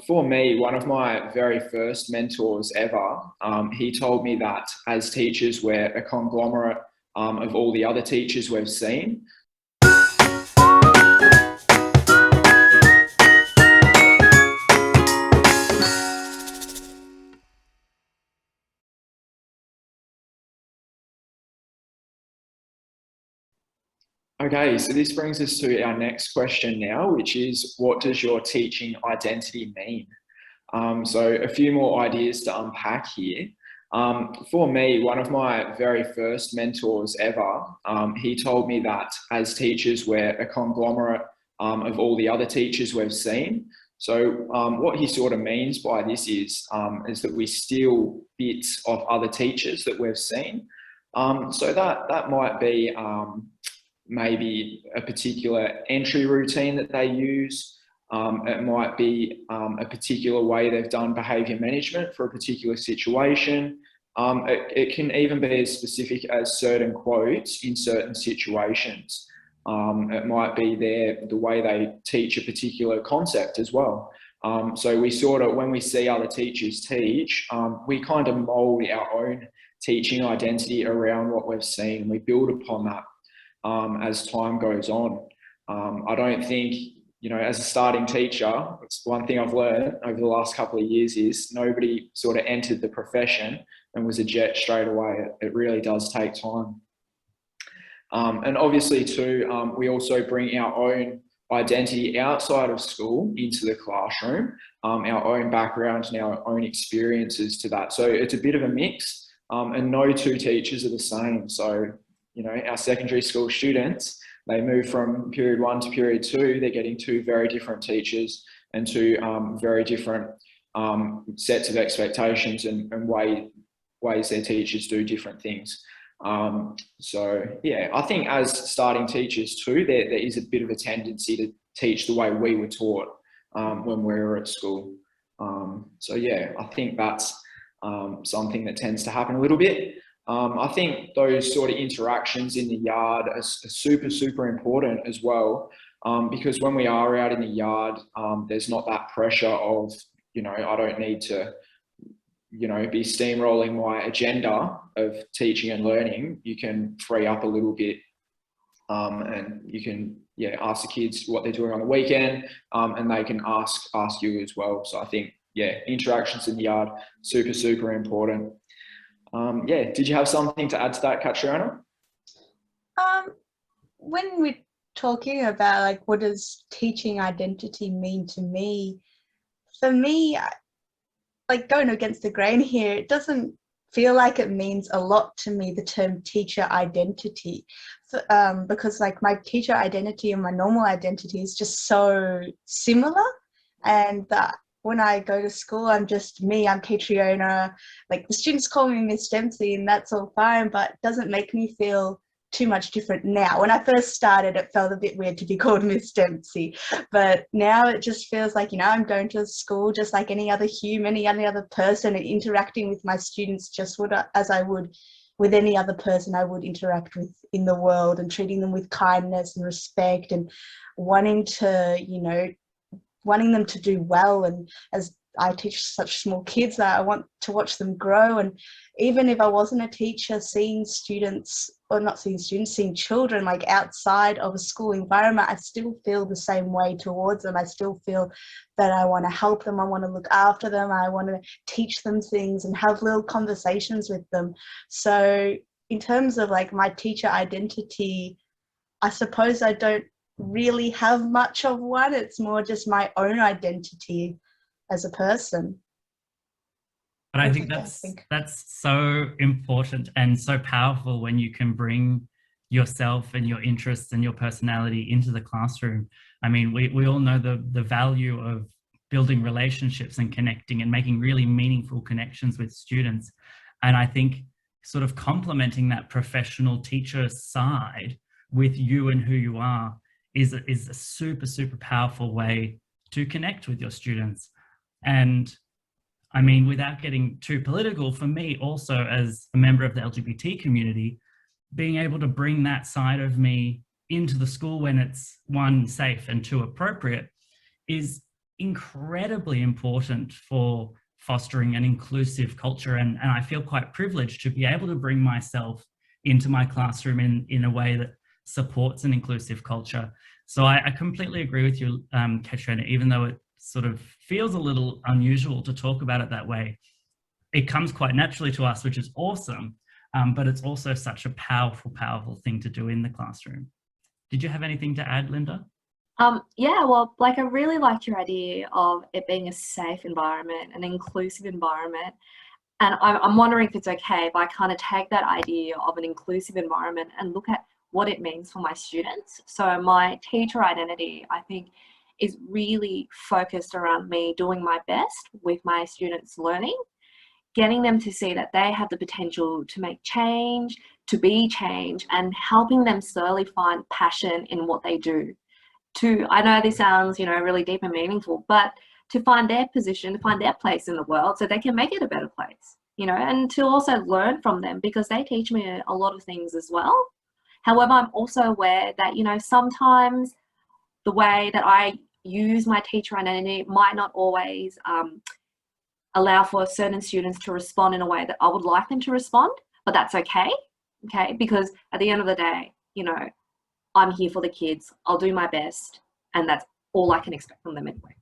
For me, one of my very first mentors ever, he told me that as teachers, we're a conglomerate of all the other teachers we've seen. Okay, so this brings us to our next question now, which is, what does your teaching identity mean? So a few more ideas to unpack here. For me, one of my very first mentors ever, he told me that as teachers, we're a conglomerate of all the other teachers we've seen. So what he sort of means by this is that we steal bits of other teachers that we've seen. So that might be maybe a particular entry routine that they use. It might be a particular way they've done behaviour management for a particular situation. It can even be as specific as certain quotes in certain situations. It might be the way they teach a particular concept as well. So we sort of, when we see other teachers teach, we kind of mould our own teaching identity around what we've seen. We build upon that as time goes on. I don't think, as a starting teacher, it's one thing I've learned over the last couple of years is nobody sort of entered the profession and was a jet straight away. It really does take time. And obviously too, we also bring our own identity outside of school into the classroom, our own background and our own experiences to that. So it's a bit of a mix, and no two teachers are the same. So, our secondary school students, they move from period 1 to period 2, they're getting two very different teachers and two very different sets of expectations and ways their teachers do different things. So yeah, I think as starting teachers too, there is a bit of a tendency to teach the way we were taught when we were at school. So yeah, I think that's something that tends to happen a little bit. I think those sort of interactions in the yard are super, super important as well, because when we are out in the yard, there's not that pressure of, I don't need to, be steamrolling my agenda of teaching and learning. You can free up a little bit, and you can, ask the kids what they're doing on the weekend, and they can ask you as well. So I think, interactions in the yard, super, super important. Did you have something to add to that, Caitriona? When we're talking about what does teaching identity mean to me, for me, going against the grain here, it doesn't feel like it means a lot to me, the term teacher identity, because my teacher identity and my normal identity is just so similar, and that when I go to school, I'm just me, I'm Caitriona. The students call me Miss Dempsey and that's all fine, but it doesn't make me feel too much different now. When I first started, it felt a bit weird to be called Miss Dempsey, but now it just feels like, I'm going to school just like any other human, any other person, and interacting with my students just as I would with any other person I would interact with in the world, and treating them with kindness and respect, and wanting them to do well. And as I teach such small kids, that I want to watch them grow. And even if I wasn't a teacher, seeing children outside of a school environment, I still feel the same way towards them. I still feel that I want to help them, I want to look after them, I want to teach them things and have little conversations with them. So in terms of my teacher identity, I suppose I don't really have much of one. It's more just my own identity as a person. But I think that's so important and so powerful when you can bring yourself and your interests and your personality into the classroom. I mean, we all know the value of building relationships and connecting and making really meaningful connections with students. And I think sort of complementing that professional teacher side with you and who you are is a super, super powerful way to connect with your students. And I mean, without getting too political, for me also as a member of the LGBT community, being able to bring that side of me into the school when it's, one, safe and two, appropriate, is incredibly important for fostering an inclusive culture. And I feel quite privileged to be able to bring myself into my classroom in a way that supports an inclusive culture. So I completely agree with you, Caitriona, even though it sort of feels a little unusual to talk about it that way. It comes quite naturally to us, which is awesome, but it's also such a powerful, powerful thing to do in the classroom. Did you have anything to add, Linda? Yeah, well, like I really liked your idea of it being a safe environment, an inclusive environment. And I'm wondering if it's okay if I kind of take that idea of an inclusive environment and look at what it means for my students. So my teacher identity, I think, is really focused around me doing my best with my students' learning, getting them to see that they have the potential to make change, to be change, and helping them slowly find passion in what they do. I know this sounds, really deep and meaningful, but to find their position, to find their place in the world so they can make it a better place, and to also learn from them because they teach me a lot of things as well. However, I'm also aware that, sometimes the way that I use my teacher identity might not always allow for certain students to respond in a way that I would like them to respond, but that's okay, because at the end of the day, I'm here for the kids, I'll do my best, and that's all I can expect from them anyway.